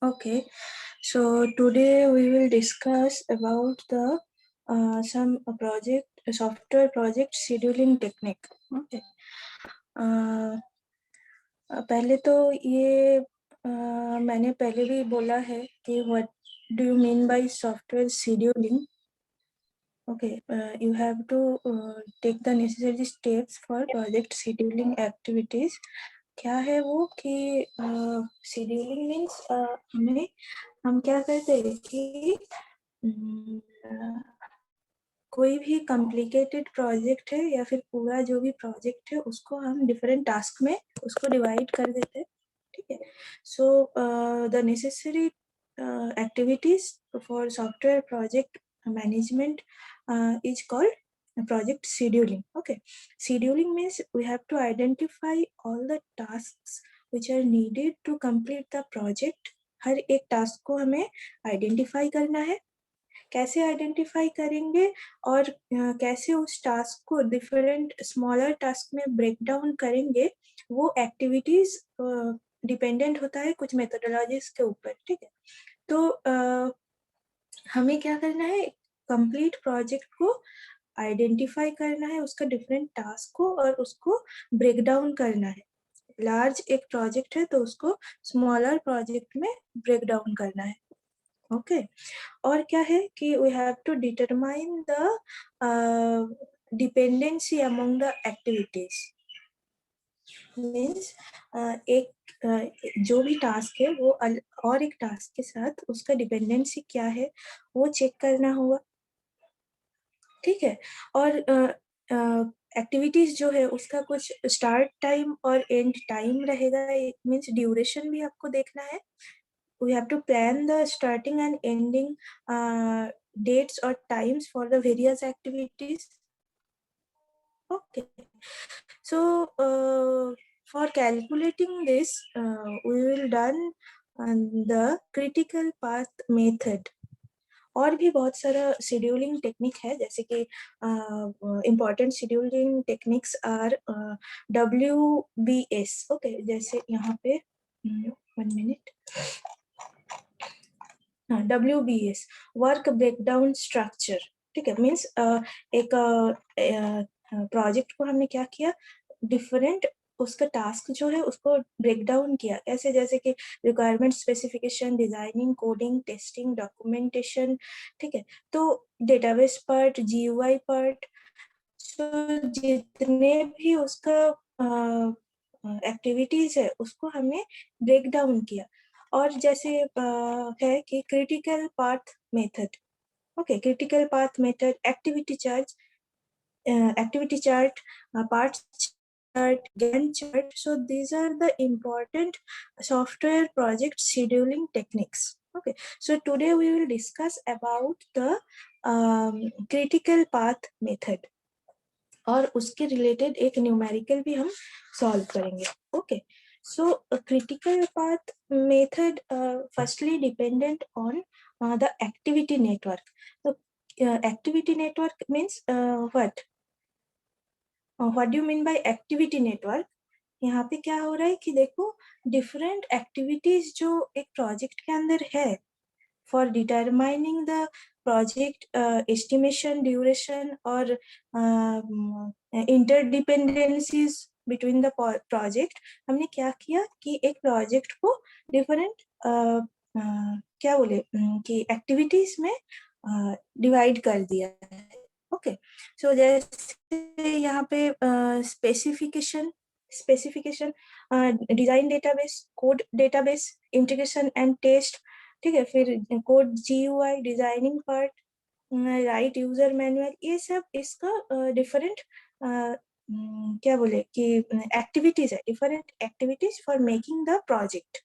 Okay, so today we will discuss about the some software project scheduling technique. Okay, पहले तो ये मैंने पहले भी बोला है कि what do you mean by software scheduling? Okay, you have to take the necessary steps for project scheduling activities. क्या है वो कि scheduling means हम क्या करते हैं कि कोई भी कॉम्प्लिकेटेड प्रोजेक्ट है या फिर पूरा जो भी प्रोजेक्ट है उसको हम डिफरेंट टास्क में उसको डिवाइड कर देते हैं, ठीक है. So the necessary activities for software project management is called project scheduling. Okay, scheduling means we have to identify all the tasks which are needed to complete the project. हर एक task को हमें identify करना है. कैसे identify करेंगे और कैसे उस टास्क को डिफरेंट स्मॉलर टास्क में ब्रेक डाउन करेंगे, वो एक्टिविटीज डिपेंडेंट होता है कुछ मेथोडोलॉजीज के ऊपर, ठीक है. तो हमें क्या करना है, कंप्लीट प्रोजेक्ट को आइडेंटिफाई करना है, उसका डिफरेंट टास्क को, और उसको ब्रेक डाउन करना है. लार्ज एक प्रोजेक्ट है तो उसको स्मॉलर प्रोजेक्ट में ब्रेक डाउन करना है. ओके, और क्या है कि we have to determine the dependency among the activities. Means एक जो भी टास्क है वो और एक टास्क के साथ उसका डिपेंडेंसी क्या है वो चेक करना होगा, ठीक है. और एक्टिविटीज जो है उसका कुछ स्टार्ट टाइम और एंड टाइम रहेगा. मीन्स ड्यूरेशन भी आपको देखना है. We have to plan the starting and ending dates or times for the various activities. Okay, so for calculating this, we will done the critical path method. और भी बहुत सारा scheduling technique है, जैसे कि important scheduling techniques are WBS. Okay, जैसे यहाँ पे 1 minute. WBS, work breakdown structure, ठीक है. मीन्स एक प्रोजेक्ट को हमने क्या किया, डिफरेंट उसका टास्क जो है उसको ब्रेक डाउन किया. ऐसे जैसे कि requirement specification, designing, coding, testing, documentation, ठीक है. तो डेटाबेस पार्ट, GUI पार्ट, तो जितने भी उसका एक्टिविटीज है उसको हमने ब्रेक डाउन किया. और जैसे है कि critical path method. Okay, critical path method, activity chart, part chart, Gantt chart. So these are the important software project scheduling techniques. Okay, so today we will discuss about the critical path method, और उसके related एक numerical भी हम solve करेंगे. Okay, so critical path method firstly dependent on the activity network. तो activity network means what do you mean by activity network. यहाँ पे क्या हो रहा है कि देखो, डिफरेंट एक्टिविटीज जो एक प्रोजेक्ट के अंदर है for determining the project estimation, duration, or interdependencies between the project. हमने क्या किया कि एक प्रोजेक्ट को डिफरेंट क्या बोले कि एक्टिविटीज में डिवाइड कर दिया है. ओके, सो जैसे यहाँ पे specification, design database, code database, integration and test, ठीक है. फिर code, GUI, designing part, write user manual, ये सब इसका डिफरेंट क्या बोले कि एक्टिविटीज है, different activities for making the project.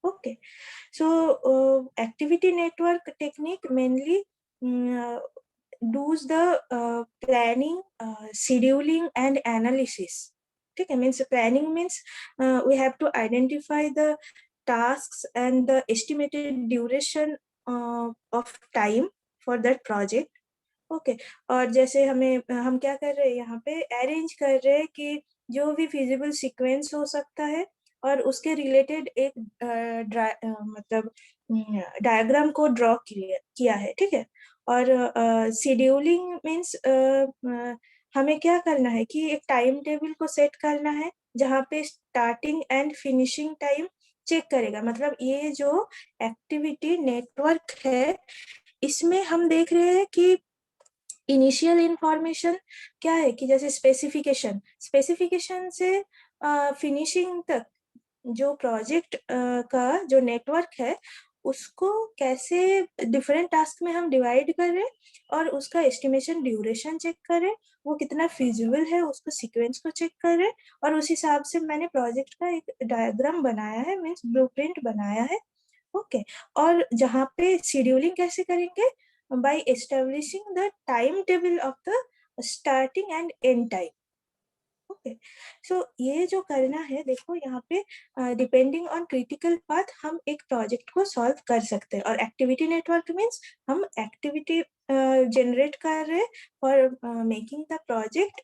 Okay, so activity network technique mainly does the planning, scheduling and analysis. ठीक है, means planning means we have to identify the tasks and the estimated duration of time for that project. Okay, और जैसे हम क्या कर रहे हैं यहाँ पे, अरेंज कर रहे हैं कि जो भी फिजिबल सीक्वेंस हो सकता है और उसके रिलेटेड एक मतलब डायग्राम को ड्रॉ किया है, ठीक है। और शेड्यूलिंग मीन्स हमें क्या करना है कि एक टाइम टेबल को सेट करना है जहाँ पे starting and finishing time check करेगा। मतलब ये जो एक्टिविटी नेटवर्क है इसमें हम देख रहे हैं कि इनिशियल इंफॉर्मेशन क्या है कि जैसे स्पेसिफिकेशन, स्पेसिफिकेशन से फिनिशिंग तक जो प्रोजेक्ट का जो नेटवर्क है उसको कैसे डिफरेंट टास्क में हम डिवाइड कर रहे हैं और उसका एस्टिमेशन ड्यूरेशन चेक कर रहे हैं, वो कितना फिजिबल है उसको सीक्वेंस को चेक कर रहे हैं। और उस हिसाब से मैंने प्रोजेक्ट का एक डायग्राम बनाया है, मीन्स ब्लूप्रिंट बनाया है। ओके और जहाँ पे शेड्यूलिंग कैसे करेंगे, by establishing the time table of the starting and end time. Okay so ये जो करना है, देखो यहाँ पे डिपेंडिंग ऑन क्रिटिकल पाथ हम एक प्रोजेक्ट को सॉल्व कर सकते हैं। और एक्टिविटी नेटवर्क मीन्स हम एक्टिविटी जनरेट कर रहे फॉर मेकिंग द प्रोजेक्ट,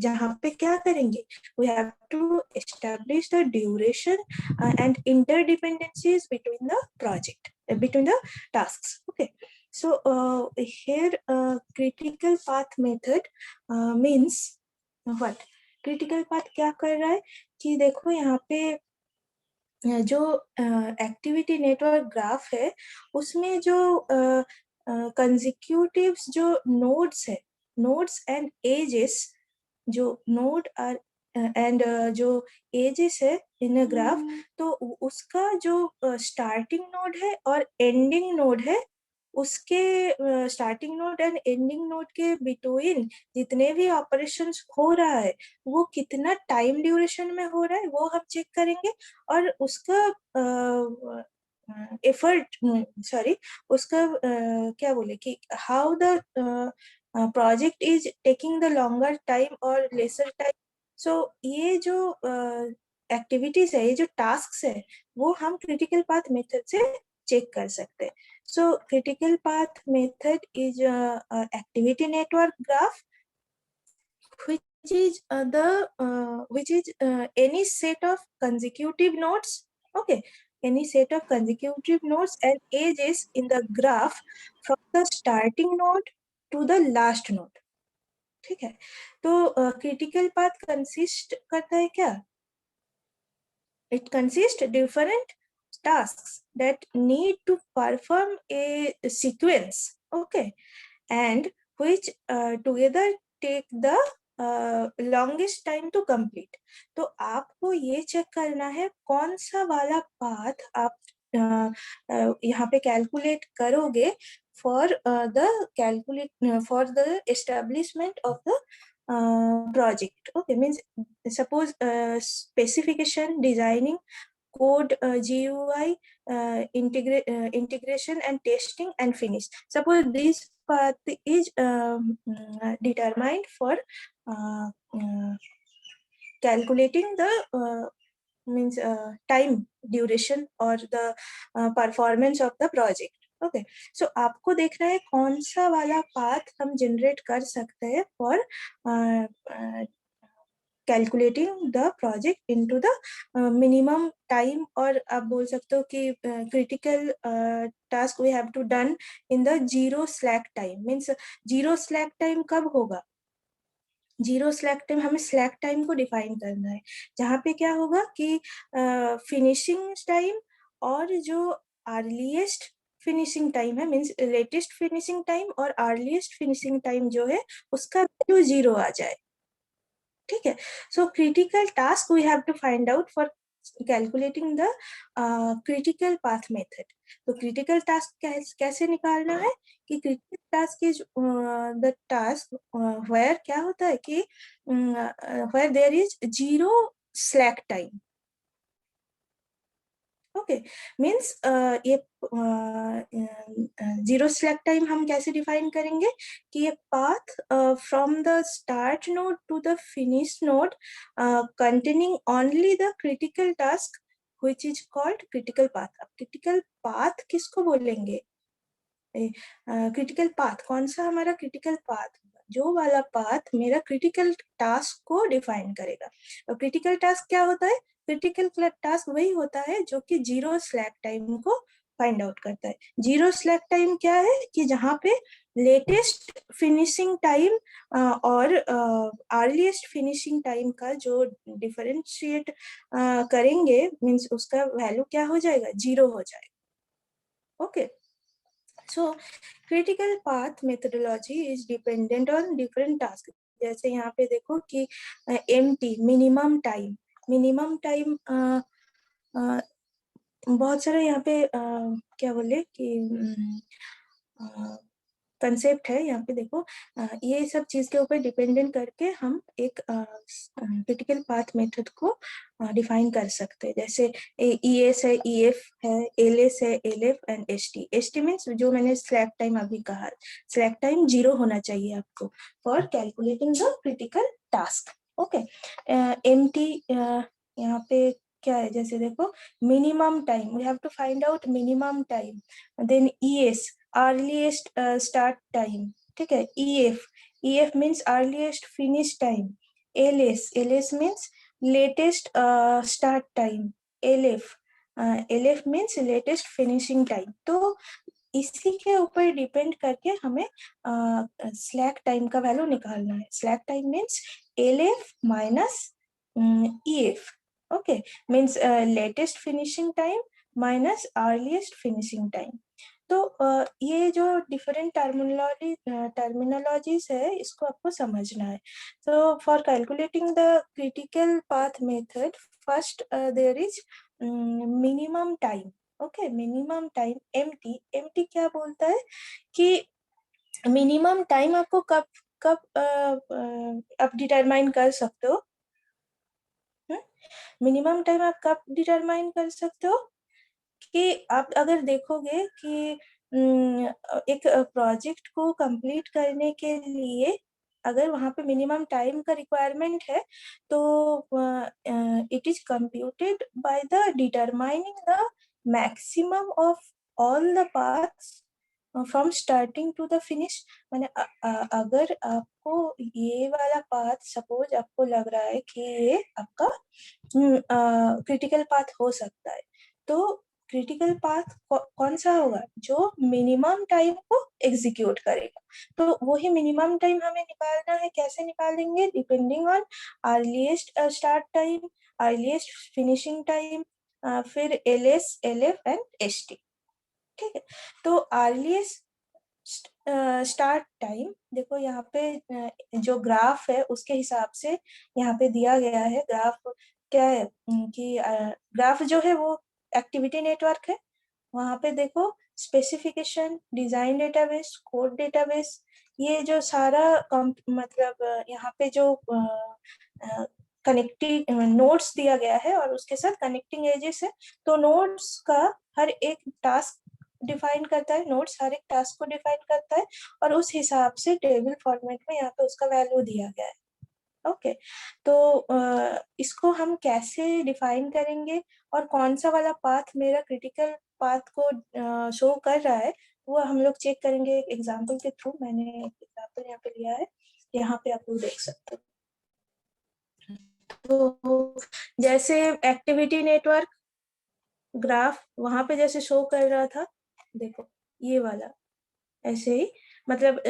जहाँ पे क्या करेंगे, we have to establish the duration and interdependencies between the project, between the tasks. Okay so here critical path method means what. Critical path क्या कर रहा है कि देखो यहाँ पे जो एक्टिविटी नेटवर्क ग्राफ है उसमें जो कंसेक्यूटिव्स जो नोड्स है, नोड्स एंड एजेस, जो नोड और एंड जो एजेस है इन अ ग्राफ, तो उसका जो स्टार्टिंग नोड है और एंडिंग नोड है उसके starting node and ending node के बिटवीन जितने भी ऑपरेशंस हो रहा है वो कितना टाइम ड्यूरेशन में हो रहा है वो हम चेक करेंगे। और उसका एफर्ट, सॉरी, उसका क्या बोले कि how the project is taking the longer time और लेसर टाइम। सो ये जो एक्टिविटीज है, ये जो टास्क है, वो हम क्रिटिकल पाथ मेथड से चेक कर सकते हैं। So critical path method is a activity network graph, which is any set of consecutive nodes. Okay, any set of consecutive nodes and edges in the graph from the starting node to the last node. ठीक है, तो critical path consist करता है क्या? It consists different tasks that need to perform a sequence, okay, and which together take the longest time to complete. तो आपको ये check करना है कौन सा वाला पाथ आप यहाँ पे कैलकुलेट करोगे for the calculate for the establishment of the project. Okay, means suppose specification, designing, code, GUI, integration and testing and finish. Suppose this path is determined for calculating the means time duration or the performance of the project. Okay so आपको देखना है कौन सा वाला path हम generate कर सकते हैं for calculating the project into the minimum time, और आप बोल सकते हो कि critical task we have to done in the zero slack time. Means zero slack time कब होगा, जीरो स्लैक टाइम, हमें स्लैक टाइम को डिफाइन करना है जहाँ पे क्या होगा कि फिनिशिंग टाइम और जो अर्लीस्ट फिनिशिंग टाइम है, मीन्स लेटेस्ट फिनिशिंग टाइम और अर्लीस्ट फिनिशिंग टाइम जो है उसका वैल्यू जीरो आ जाए। ठीक है, so critical task we have to find out for calculating the critical path method. तो क्रिटिकल टास्क कैसे निकालना है कि critical task is the task where क्या होता है कि where there is zero slack time. Okay means ये जीरो स्लैक टाइम हम कैसे डिफाइन करेंगे कि ये path from the start node to the finish node containing only the critical task which is called critical path. अब critical path किसको बोलेंगे, critical path कौन सा हमारा क्रिटिकल पाथ, जो वाला पाथ मेरा क्रिटिकल टास्क को डिफाइन करेगा। क्रिटिकल टास्क क्या होता है, क्रिटिकल टास्क वही होता है जो कि 0 स्लैक टाइम को फाइंड आउट करता है। 0 स्लैक टाइम क्या है कि जहाँ पे लेटेस्ट फिनिशिंग टाइम और अर्लीस्ट फिनिशिंग टाइम का जो डिफरेंशिएट करेंगे, मीन्स उसका वैल्यू क्या हो जाएगा, 0 हो जाएगा। Okay, so critical path methodology is dependent on different task. जैसे यहाँ पे देखो कि MT मिनिमम टाइम बहुत सारे यहाँ पे क्या बोले कि कंसेप्ट है यहाँ पे देखो। ये सब चीज के ऊपर डिपेंडेंट करके हम एक क्रिटिकल पाथ मेथड को डिफाइन कर सकते हैं। जैसे ES है, EF है, LS है, LF and ST। ST means जो मैंने स्लैक टाइम अभी कहा, स्लैक टाइम 0 होना चाहिए आपको for calculating the critical task. Okay, MT यहाँ पे क्या है, जैसे देखो minimum time, we have to find out minimum time. Then ES earliest start time, ठीक है। EF means earliest finish time. LS means latest start time. LF means latest finishing time. तो इसी के ऊपर डिपेंड करके हमें स्लैक टाइम का value निकालना है। Slack time means LF minus EF। Okay, means latest finishing time minus earliest finishing time. तो ये जो डिफरेंट टर्मिनोलॉजीज है, इसको आपको समझना है। तो for calculating the critical path method, first there is minimum time. Okay, minimum time MT क्या बोलता है कि मिनिमम टाइम आपको कब कब आप डिटरमाइन कर सकते हो। मिनिमम टाइम आप कब डिटरमाइन कर सकते हो कि आप अगर देखोगे कि एक प्रोजेक्ट को कंप्लीट करने के लिए अगर वहां पे मिनिमम टाइम का रिक्वायरमेंट है, तो it is computed by the determining the maximum of all the paths from starting to the finish. मैंने अगर आपको ये वाला पाथ, सपोज आपको लग रहा है कि ये आपका क्रिटिकल पाथ हो सकता है, तो क्रिटिकल पाथ कौन सा होगा, जो मिनिमम टाइम को एग्जीक्यूट करेगा। तो वही मिनिमम टाइम हमें निकालना है। कैसे निकालेंगे, depending on earliest start time, earliest finishing time, फिर LS LF एंड ST। ठीक है, तो अर्लीस्ट स्टार्ट टाइम देखो यहाँ पे जो ग्राफ है उसके हिसाब से यहाँ पे दिया गया है। ग्राफ क्या है कि ग्राफ जो है वो एक्टिविटी नेटवर्क है। वहां पे देखो specification, design database, code database, ये जो सारा मतलब यहाँ पे जो कनेक्टिंग नोड्स दिया गया है और उसके साथ कनेक्टिंग एजेस है। तो नोड्स का हर एक टास्क डिफाइन करता है, नोड्स हर एक टास्क को डिफाइन करता है और उस हिसाब से टेबल फॉर्मेट में यहाँ पे उसका वैल्यू दिया गया है। ओके, तो इसको हम कैसे डिफाइन करेंगे और कौन सा वाला पाथ मेरा क्रिटिकल पाथ को शो कर रहा है, वो हम लोग चेक करेंगे एक एग्जांपल के थ्रू। मैंने एक एग्जांपल यहाँ पे लिया है, यहाँ पे आप लोग देख सकते हो। तो जैसे एक्टिविटी नेटवर्क ग्राफ वहां पे जैसे शो कर रहा था, देखो ये वाला ऐसे ही, मतलब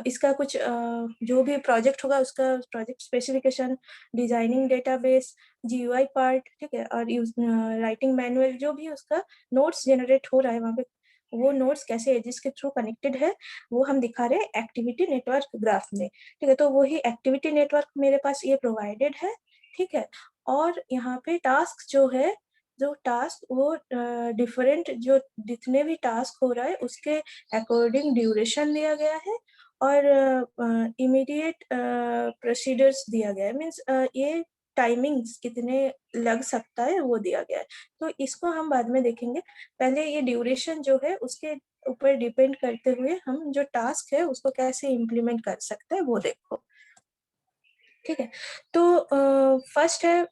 इसका कुछ जो भी प्रोजेक्ट होगा उसका project specification, designing database, GUI part, ठीक है, और राइटिंग मैनुअल, जो भी उसका नोट्स जनरेट हो रहा है वहाँ पे, वो नोट्स कैसे एजेस के थ्रू कनेक्टेड है वो हम दिखा रहे हैं एक्टिविटी नेटवर्क ग्राफ में। ठीक है, तो वही एक्टिविटी नेटवर्क मेरे पास ये प्रोवाइडेड है। ठीक है, और यहाँ पे टास्क जो है, जो टास्क वो डिफरेंट, जो जितने भी टास्क हो रहा है उसके अकॉर्डिंग ड्यूरेशन दिया गया है और इमीडिएट प्रोसीडर्स दिया गया है। मीन्स ये टाइमिंग्स कितने लग सकता है वो दिया गया है। तो इसको हम बाद में देखेंगे, पहले ये ड्यूरेशन जो है उसके ऊपर डिपेंड करते हुए हम जो टास्क है उसको कैसे इम्प्लीमेंट कर सकते हैं वो देखो। ठीक है, तो फर्स्ट है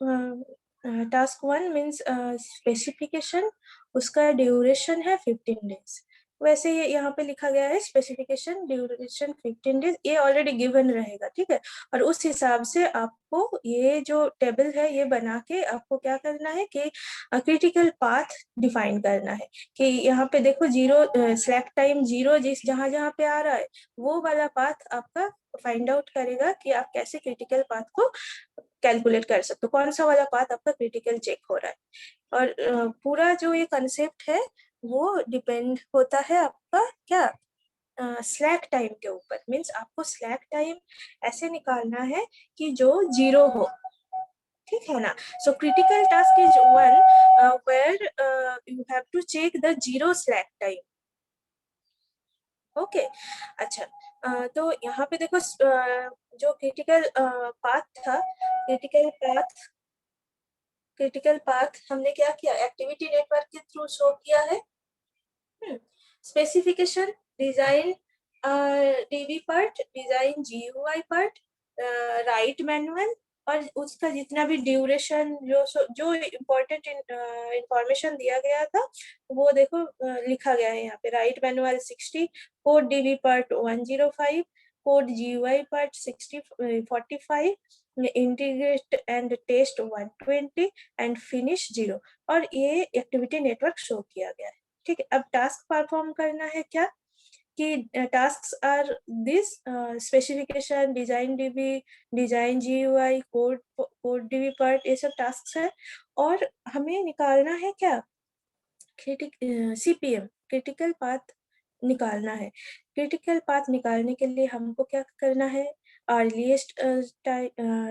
टास्क 1 मीन्स स्पेसिफिकेशन, उसका ड्यूरेशन है 15 डेज। वैसे ये यहाँ पे लिखा गया है स्पेसिफिकेशन ड्यूरेशन 15 डेज, ये ऑलरेडी गिवन रहेगा, ठीक है। और उस हिसाब से आपको ये जो टेबल है ये बना के आपको क्या करना है कि क्रिटिकल पाथ डिफाइन करना है कि यहाँ पे देखो जीरो स्लैक टाइम जीरो जिस जहाँ जहाँ पे आ रहा है वो वाला पाथ आपका फाइंड आउट करेगा कि आप कैसे क्रिटिकल पाथ को कैलकुलेट कर सकते हो, कौन सा वाला पाथ आपका क्रिटिकल चेक हो रहा है। और पूरा जो ये कंसेप्ट है वो डिपेंड होता है आपका क्या स्लैक टाइम के ऊपर। मीन्स आपको स्लैक टाइम ऐसे निकालना है कि जो जीरो हो, ठीक है ना। So critical task is one where you have to check the zero slack time. Okay अच्छा, तो यहाँ पे देखो जो क्रिटिकल पाथ था, क्रिटिकल पाथ हमने क्या किया, एक्टिविटी नेटवर्क के थ्रू शो किया है। Specification design DB part, design GUI part, write manual, और उसका जितना भी ड्यूरेशन जो इम्पोर्टेंट इंफॉर्मेशन दिया गया था वो देखो लिखा गया है यहाँ पे। Write manual 60, code DB part 105, code GUI part 45, integrate and test 120 and finish 0। और ये एक्टिविटी नेटवर्क शो किया गया है, ठीक है। अब टास्क परफॉर्म करना है क्या कि tasks are this specification, design DB, design GUI, code DB part, ये सब टास्क्स है। और हमें निकालना है क्या सीपीएम, क्रिटिकल पाथ निकालना है। क्रिटिकल पाथ निकालने के लिए हमको क्या करना है, earliest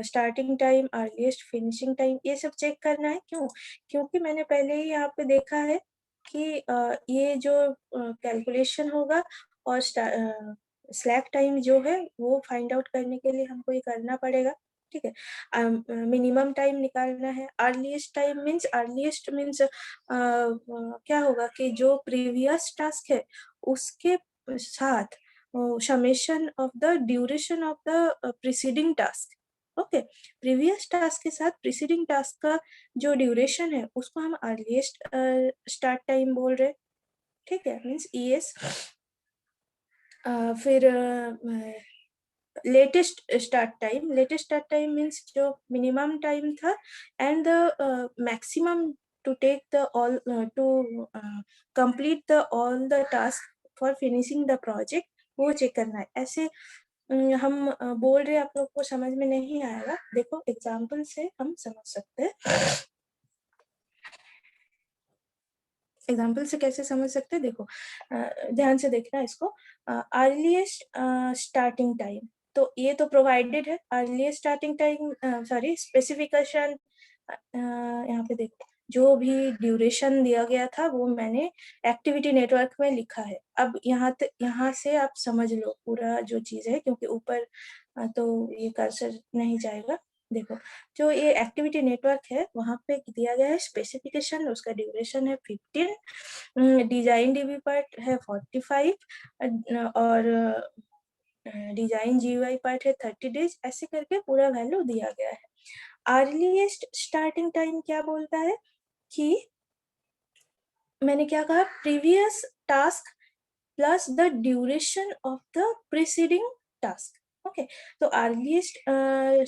starting time, earliest finishing time, ये सब चेक करना है। क्यों? क्योंकि मैंने पहले ही यहाँ पे देखा है कि ये जो कैलकुलेशन होगा और स्लैक टाइम जो है वो फाइंड आउट करने के लिए हमको ये करना पड़ेगा, ठीक है। मिनिमम टाइम निकालना है। अर्लीस्ट मीन्स क्या होगा कि जो प्रीवियस टास्क है उसके साथ summation of the duration of the preceding task. Okay, previous task के साथ प्रीसीडिंग टास्क का जो ड्यूरेशन है उसको हम अर्लीस्ट स्टार्ट टाइम बोल रहे, ठीक है, मीन्स ईएस। फिर लेटेस्ट स्टार्ट टाइम मीन्स जो मिनिमम टाइम था and the maximum to take the all to complete the all the task for finishing the project, वो चेक करना है। ऐसे हम बोल रहे, आप लोग को समझ में नहीं आएगा, देखो एग्जाम्पल से हम समझ सकते हैं। एग्जाम्पल से कैसे समझ सकते हैं, देखो ध्यान से देखना इसको। अर्लीस्ट स्टार्टिंग टाइम, तो ये तो प्रोवाइडेड है earliest starting time, sorry specification. यहाँ पे देखो जो भी ड्यूरेशन दिया गया था वो मैंने एक्टिविटी नेटवर्क में लिखा है। अब यहाँ से आप समझ लो पूरा जो चीज है, क्योंकि ऊपर तो ये कर्सर नहीं जाएगा। देखो जो ये एक्टिविटी नेटवर्क है वहां पे दिया गया है स्पेसिफिकेशन, उसका ड्यूरेशन है 15, डिजाइन डीबी पार्ट है 45 और डिजाइन जीयूआई पार्ट है 30 डेज, ऐसे करके पूरा वैल्यू दिया गया है। अर्लीस्ट स्टार्टिंग टाइम क्या बोलता है कि मैंने क्या कहा, previous task plus the duration of the preceding task. Okay, तो अर्लीस्ट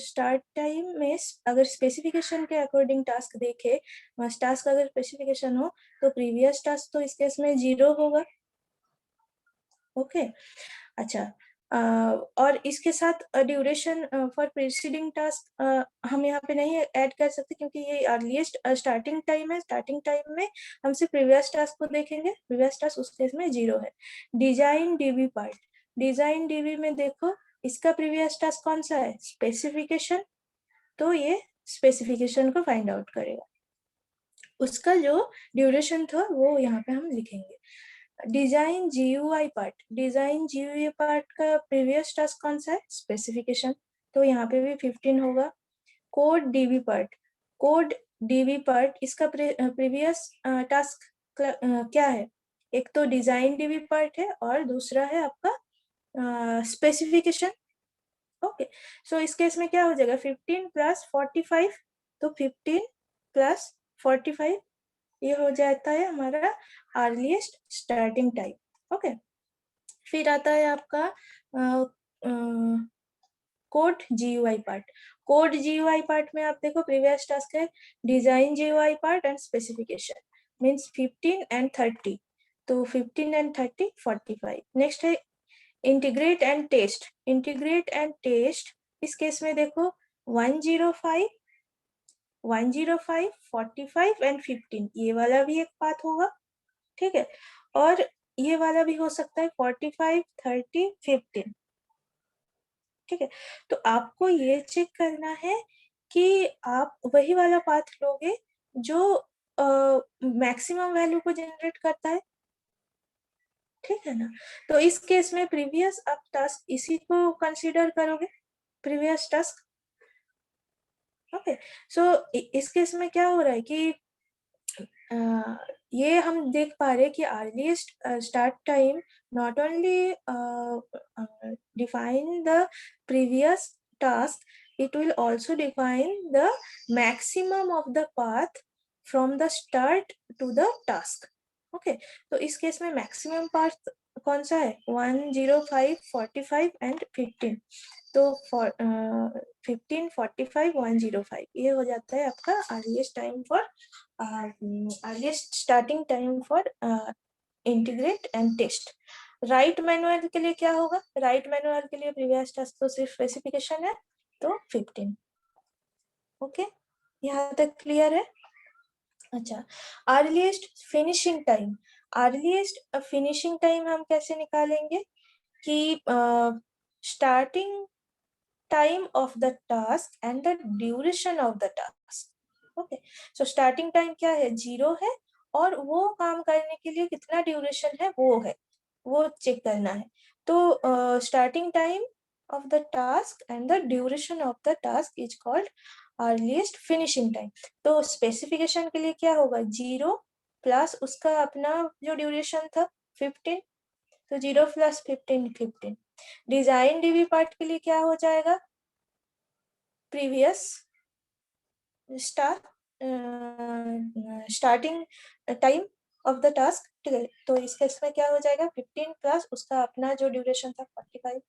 स्टार्ट टाइम में अगर स्पेसिफिकेशन के अकॉर्डिंग टास्क देखे, टास्क अगर स्पेसिफिकेशन हो तो प्रीवियस टास्क तो इस केस में 0 होगा। ओके अच्छा, और इसके साथ ड्यूरेशन फॉर प्रीसीडिंग टास्क हम यहाँ पे नहीं ऐड कर सकते क्योंकि ये अर्लीस्ट स्टार्टिंग टाइम है। स्टार्टिंग टाइम में हम सिर्फ प्रीवियस टास्क को देखेंगे, प्रीवियस टास्क उस केस में 0 है। Design DB part, design dB में देखो इसका प्रीवियस टास्क कौन सा है, स्पेसिफिकेशन, तो ये स्पेसिफिकेशन को फाइंड आउट करेगा, उसका जो ड्यूरेशन था वो यहाँ पे हम लिखेंगे। Design GUI part, design GUI part का प्रीवियस टास्क कौन सा है, स्पेसिफिकेशन, तो यहाँ पे भी 15 होगा। Code DB part, code DB part इसका प्रीवियस टास्क क्या है, एक तो डिजाइन डीबी पार्ट है और दूसरा है आपका स्पेसिफिकेशन। ओके, सो इस केस में क्या हो जाएगा 15 प्लस 45, तो 15 प्लस 45 ये हो जाता है हमारा अर्लीस्ट स्टार्टिंग टाइम। ओके, फिर आता है आपका code GUI part. Code GUI part में आप देखो प्रीवियस टास्क है design GUI part and specification, means 15 and 30, तो 15 एंड 30 45। नेक्स्ट है integrate and test. Integrate and test इस केस में देखो 105 105 45 एंड 15, ये वाला भी एक पाथ होगा, ठीक है, और ये वाला भी हो सकता है 45 30 15, ठीक है। तो आपको ये चेक करना है कि आप वही वाला पाथ लोगे जो मैक्सिमम वैल्यू को जनरेट करता है, ठीक है ना। तो इस केस में प्रीवियस आप टास्क इसी को कंसीडर करोगे, प्रीवियस टास्क। ओके, सो इस केस में क्या हो रहा है कि ये हम देख पा रहे हैं कि earliest start time not only define the previous task, it will also define the maximum of the path from the start to the task. Okay, तो इस केस में मैक्सिमम पाथ कौन सा है 105 45 एंड 15, तो 15 45 105 ये हो जाता है आपका earliest time for earliest starting time for integrate and test. Write manual के लिए क्या होगा, राइट मैनुअल के लिए प्रीवियस टास्क तो सिर्फ स्पेसिफिकेशन है, तो 15। ओके, यहाँ तक क्लियर है। अच्छा, earliest finishing time. Earliest finishing time हम कैसे निकालेंगे कि starting time of the task and the duration of the task. Okay, so starting time क्या है 0 है, और वो काम करने के लिए कितना ड्यूरेशन है वो है, वो चेक करना है। तो starting time of the task and the duration of the task is called earliest finishing time। तो स्पेसिफिकेशन के लिए क्या होगा 0 प्लस उसका अपना जो ड्यूरेशन था 15, तो 0 प्लस 15 15। डिजाइन डीबी पार्ट के लिए क्या हो जाएगा previous starting time of the task, ठीक है, तो इस केस में क्या हो जाएगा 15 प्लस उसका अपना जो ड्यूरेशन था 45।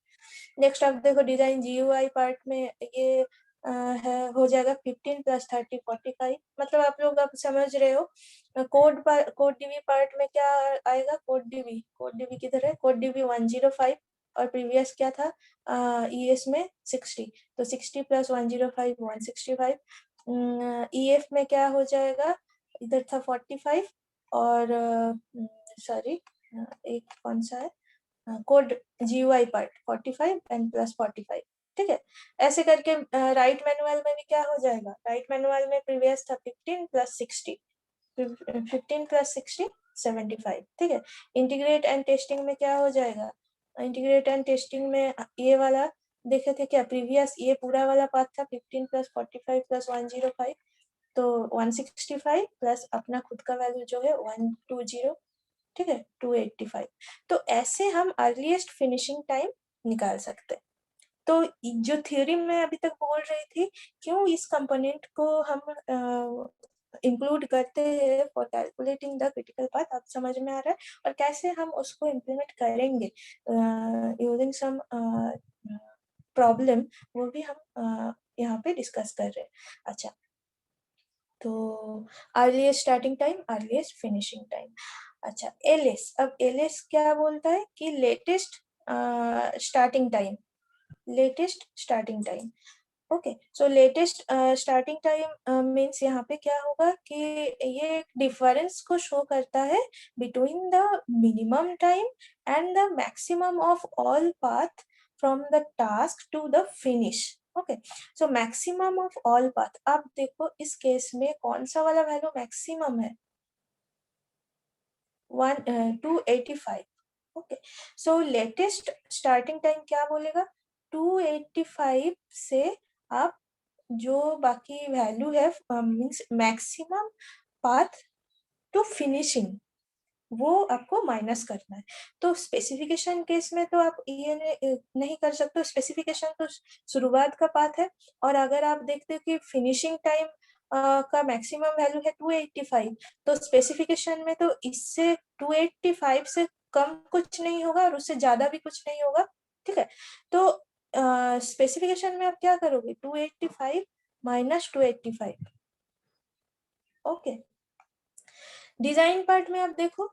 नेक्स्ट आप देखो डिजाइन जीयूआई पार्ट में ये है हो जाएगा 15 प्लस 30 45, मतलब आप लोग अब समझ रहे हो। कोड डीबी पार्ट में क्या आएगा, कोड डीबी किधर है, कोड डीबी 105 और प्रीवियस क्या था ईएस में 60, तो 60 प्लस 105 165। ईएफ में क्या हो जाएगा, इधर था 45 और सॉरी एक कौन सा है code GUI part 45 and plus 45, ठीक है। ऐसे करके राइट मैनुअल में भी क्या हो जाएगा, राइट मैनुअल में प्रीवियस था 15 प्लस 60, 15 प्लस 60 75, ठीक है। इंटीग्रेट एंड टेस्टिंग में क्या हो जाएगा, इंटीग्रेट एंड टेस्टिंग में ये वाला देखे थे क्या प्रीवियस, ये पूरा वाला पाथ था 15 प्लस 45 प्लस 105, तो 165 प्लस अपना खुद का वैल्यू जो है 120, ठीक है 285। तो ऐसे हम अर्लीस्ट फिनिशिंग टाइम निकाल सकते हैं। तो जो थ्योरी मैं अभी तक बोल रही थी क्यों इस कंपोनेंट को हम इंक्लूड करते हैं for calculating the critical path, अब समझ में आ रहा है, और कैसे हम उसको इम्प्लीमेंट करेंगे यूजिंग सम प्रॉब्लम, वो भी हम यहाँ पे डिस्कस कर रहे हैं। अच्छा, तो earliest starting time earliest finishing time. अच्छा, एलएस, अब एलएस क्या बोलता है कि latest starting time, latest starting time. Okay, so latest starting time means यहाँ पे क्या होगा कि ये डिफरेंस को शो करता है between the minimum time and the maximum of all path from the task to the finish. Okay, so maximum of all path, आप देखो इस केस में कौन सा वाला वैल्यू मैक्सिमम है 285। Okay, so latest starting time क्या बोलेगा 285 से आप जो बाकी वैल्यू है means maximum path to finishing वो आपको माइनस करना है। तो स्पेसिफिकेशन केस में तो आप ये नहीं कर सकते, स्पेसिफिकेशन तो शुरुआत का पाथ है, और अगर आप देखते हो कि फिनिशिंग टाइम का मैक्सिमम वैल्यू है 285, तो स्पेसिफिकेशन में तो इससे 285 से कम कुछ नहीं होगा और उससे ज्यादा भी कुछ नहीं होगा, ठीक है। तो स्पेसिफिकेशन में आप क्या करोगे, 285 माइनस 285, ओके। डिजाइन पार्ट में आप देखो,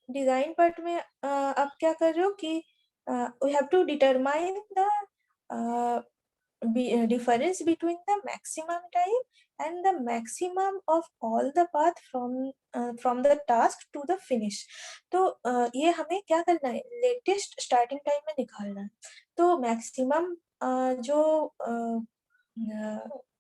डिजाइन पार्ट में आप क्या कर रहे हो कि we have to determine the difference between the maximum time and the maximum of all the path from the task to the finish। तो ये हमें क्या करना है, लेटेस्ट स्टार्टिंग टाइम में निकालना है। तो मैक्सिमम जो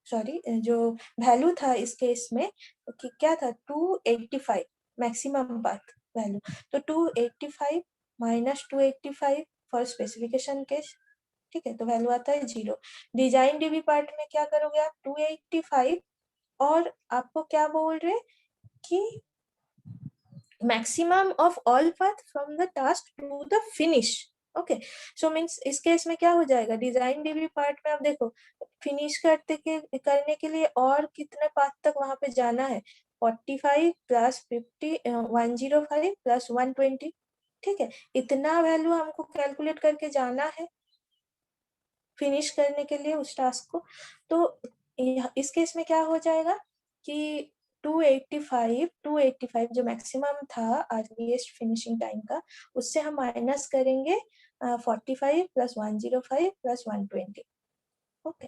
सॉरी जो वैल्यू था इस केस में कि क्या था, 285 मैक्सिमम पाथ वैल्यू। तो 285 माइनस 285 फॉर स्पेसिफिकेशन केस, ठीक है, तो वैल्यू आता है 0। डिजाइन डीबी पार्ट में क्या करोगे आप, 285 और आपको क्या बोल रहे कि maximum of all path from the task to the finish, okay. So means इस केस में क्या हो जाएगा, डिजाइन डीबी पार्ट में आप देखो फिनिश करने के लिए और कितने पाथ तक वहां पे जाना है, 45 प्लस 50 105 प्लस 120, ठीक है, इतना वैल्यू हमको कैलकुलेट करके जाना है फिनिश करने के लिए उस टास्क को। तो इस केस में क्या हो जाएगा कि 285 जो मैक्सिमम था अर्लीस्ट फिनिशिंग टाइम का, उससे हम माइनस करेंगे 45 प्लस 105 प्लस 120, ओके।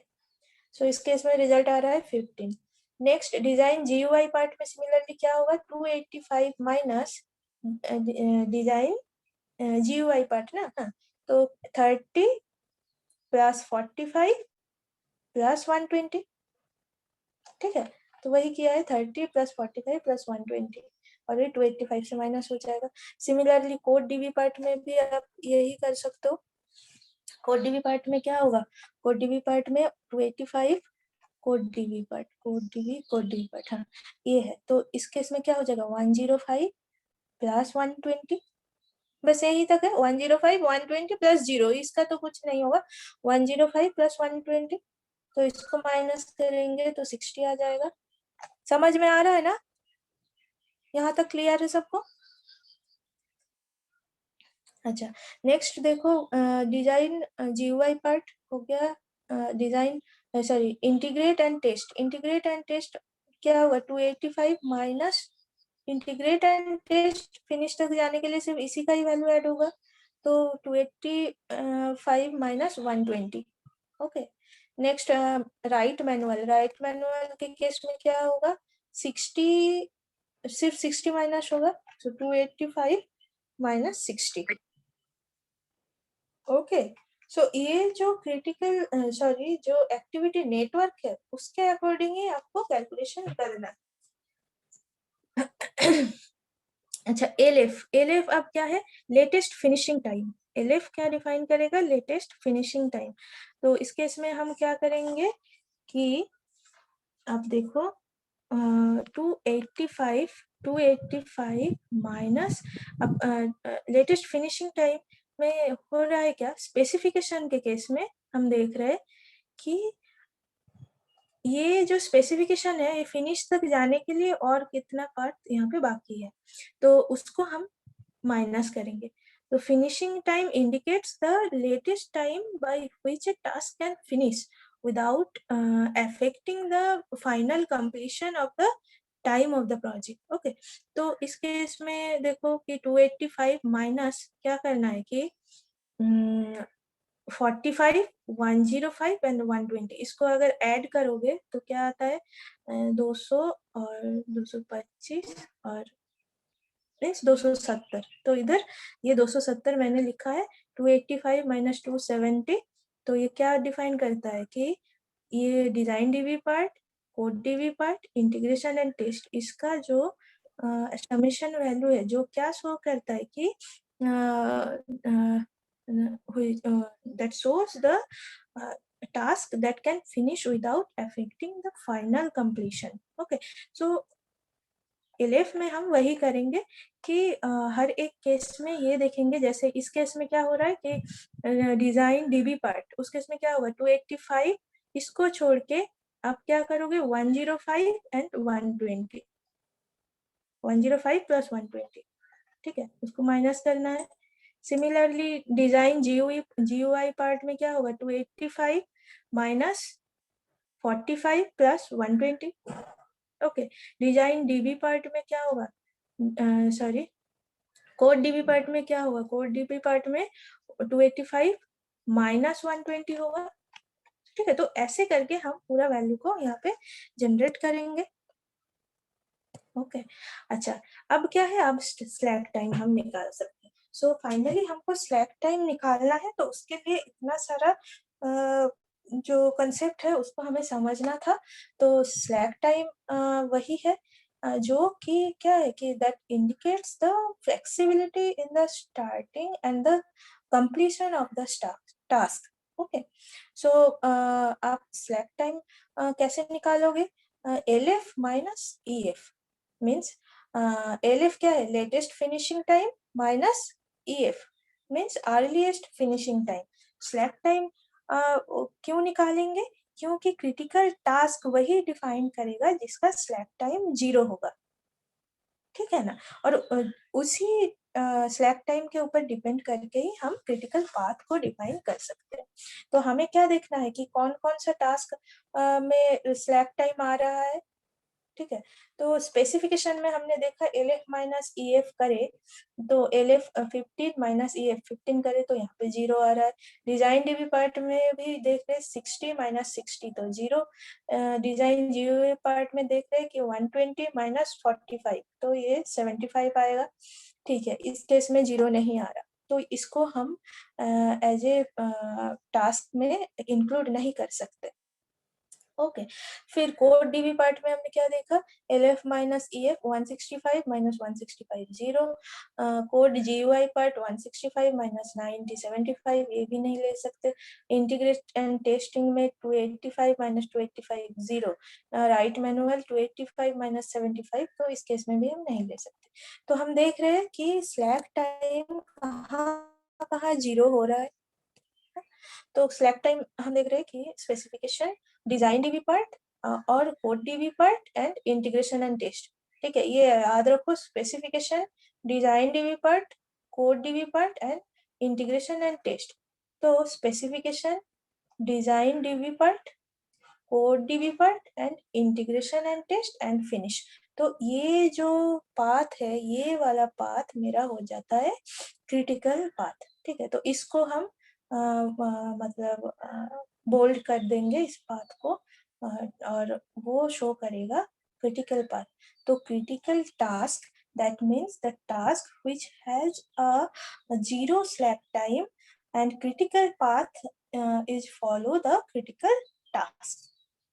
सो इस केस में रिजल्ट आ रहा है 15। नेक्स्ट डिजाइन जीयूआई पार्ट में सिमिलरली क्या होगा, 285 माइनस डिजाइन जीयूआई पार्ट ना, हाँ, तो 30 प्लस 45 प्लस 120, ठीक है। तो वही किया है, 30 प्लस 45 प्लस 120 और ये 285 से माइनस हो जाएगा। सिमिलरली कोड डीबी पार्ट में भी आप यही कर सकते हो। कोड डीबी पार्ट में क्या होगा, कोड डीबी पार्ट में 285 कोड डीबी पार्ट, हाँ ये है। तो इस केस में क्या हो जाएगा, 105 प्लस 120, बस यही तक है, 105 120 प्लस 0, इसका तो कुछ नहीं होगा। 105 प्लस 120, तो इसको माइनस करेंगे तो 60 आ जाएगा। समझ में आ रहा है ना, यहाँ तक क्लियर है सबको? अच्छा, नेक्स्ट देखो डिजाइन जीयूआई पार्ट हो गया, design sorry integrate and test क्या होगा, 285 minus integrate and test, finish तक जाने के लिए सिर्फ इसी का ही वैल्यू ऐड होगा, तो 285 minus 120, okay. Next right manual के केस में क्या होगा, 60 सिर्फ 60 माइनस होगा, तो 285 माइनस 60, ओके। सो ये जो क्रिटिकल सॉरी जो एक्टिविटी नेटवर्क है उसके अकॉर्डिंग ही आपको कैलकुलेशन करना। अच्छा, एलएफ अब क्या है, लेटेस्ट फिनिशिंग टाइम। एलएफ क्या डिफाइन करेगा, लेटेस्ट फिनिशिंग टाइम। तो इस केस में हम क्या करेंगे कि आप देखो 285 माइनस अब लेटेस्ट फिनिशिंग टाइम में हो रहा है क्या, स्पेसिफिकेशन के केस में हम देख रहे हैं कि ये जो स्पेसिफिकेशन है ये फिनिश तक जाने के लिए और कितना पार्ट यहाँ पे बाकी है, तो उसको हम माइनस करेंगे। तो finishing time indicates the latest time by which a task can finish without affecting the final completion of the time of the project, okay. तो इस केस में देखो कि 285 माइनस क्या करना है कि 45 105 एंड 120, इसको अगर ऐड करोगे तो क्या आता है 200 और 225 और 270। तो इधर ये 270 मैंने लिखा है, 285 माइनस 270, तो ये क्या डिफाइन करता है कि ये design DB part, code DB part, integration and test, इसका जो समेशन वैल्यू है जो क्या शो करता है कि that shows the task that can finish without affecting the final completion, okay। so LF में हम वही करेंगे कि हर एक केस में ये देखेंगे, जैसे इस केस में क्या हो रहा है कि डिजाइन डीबी पार्ट, उस केस में क्या होगा 285, इसको छोड़ के आप क्या करोगे 105 एंड 120, 105 प्लस 120, ठीक है, उसको माइनस करना है। सिमिलरली डिजाइन जीयूआई पार्ट में क्या होगा, 285 minus 45 plus 120। Okay, design DB part में क्या होगा, सॉरी कोड डीबी पार्ट में क्या होगा, कोड डीबी पार्ट में 285 माइनस 120 होगा। ठीक है, तो ऐसे करके हम पूरा वैल्यू को यहाँ पे जनरेट करेंगे। ओके, अच्छा अब क्या है, अब स्लैक टाइम हम निकाल सकते हैं। सो फाइनली हमको स्लैक टाइम निकालना है, तो उसके लिए इतना सारा जो कंसेप्ट है उसको हमें समझना था। तो स्लैक टाइम वही है जो कि क्या है कि that indicates the flexibility in the starting and the completion of the task. Okay, so आप स्लैक टाइम कैसे निकालोगे, LF minus EF means LF क्या है, latest finishing time minus EF means earliest finishing time. Slack time क्यों निकालेंगे, क्योंकि critical task वही define करेगा जिसका स्लैक टाइम 0 होगा। ठीक है ना, और उसी स्लैक टाइम के ऊपर डिपेंड करके ही हम क्रिटिकल पाथ को डिफाइन कर सकते हैं। तो हमें क्या देखना है कि कौन कौन सा टास्क में स्लैक टाइम आ रहा है। ठीक है, तो स्पेसिफिकेशन में हमने देखा एलएफ माइनस ईएफ करे तो एलएफ 15 माइनस ईएफ 15 करे तो यहाँ पे 0 आ रहा है। डिजाइन डीबी पार्ट में भी देख रहे 60 माइनस 60 तो 0। डिजाइन जीओए पार्ट में देख रहे कि 120 माइनस 45 तो ये 75 आएगा। ठीक है, इस केस में 0 नहीं आ रहा, तो इसको हम एज ए टास्क में इंक्लूड नहीं कर सकते। ओके, फिर कोड डीबी पार्ट में हमने क्या देखा, LF minus EF 165 minus 165 0। Code GUI part 165 minus 90 75 ये भी नहीं ले सकते। इंटीग्रेट एंड टेस्टिंग में 285 माइनस 285 0। राइट मैनुअल 285 माइनस 75 तो इस केस में भी हम नहीं ले सकते। तो हम देख रहे हैं कि स्लैक टाइम कहाँ कहाँ 0 हो रहा है। तो स्लैक टाइम हम देख रहे हैं कि स्पेसिफिकेशन, डिजाइन डीबी पार्ट और code DB part and integration and test. ठीक है, ये याद रखो, specification, design DB part, code DB part and integration and test. तो specification, design DB part, code DB part and integration and test and finish. तो ये जो path है, ये वाला पाथ मेरा हो जाता है क्रिटिकल पाथ। ठीक है, तो इसको हम मतलब बोल्ड कर देंगे इस पाथ को और वो शो करेगा क्रिटिकल पाथ। तो critical task that means the task which has a 0 slack time and critical path is follow the critical task.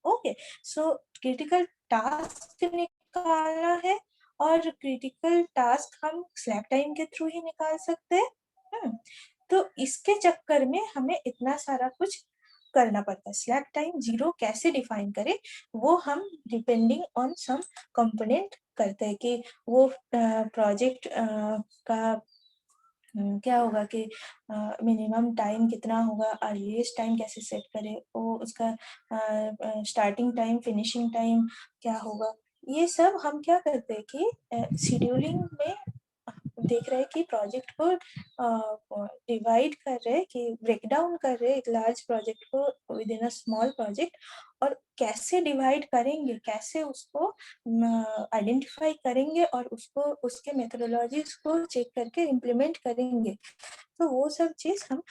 Okay, so critical task निकालना है और क्रिटिकल टास्क हम स्लैक टाइम के थ्रू ही निकाल सकते हैं। तो इसके चक्कर में हमें इतना सारा कुछ करना पड़ता है। स्लैक टाइम 0 कैसे डिफाइन करे, वो हम डिपेंडिंग ऑन सम कंपोनेंट करते हैं कि वो प्रोजेक्ट का क्या होगा कि मिनिमम टाइम कितना होगा, अर्लीस्ट टाइम कैसे सेट करे, वो उसका स्टार्टिंग टाइम फिनिशिंग टाइम क्या होगा। ये सब हम क्या करते हैं कि शेड्यूलिंग में देख रहे हैं कि प्रोजेक्ट को डिवाइड कर रहे हैं, कि ब्रेक डाउन कर रहे हैं एक लार्ज प्रोजेक्ट को with in a small project, और कैसे डिवाइड करेंगे, कैसे उसको आइडेंटिफाई करेंगे और उसको उसके मेथोडोलॉजीज को चेक करके इम्प्लीमेंट करेंगे। तो वो सब चीज हम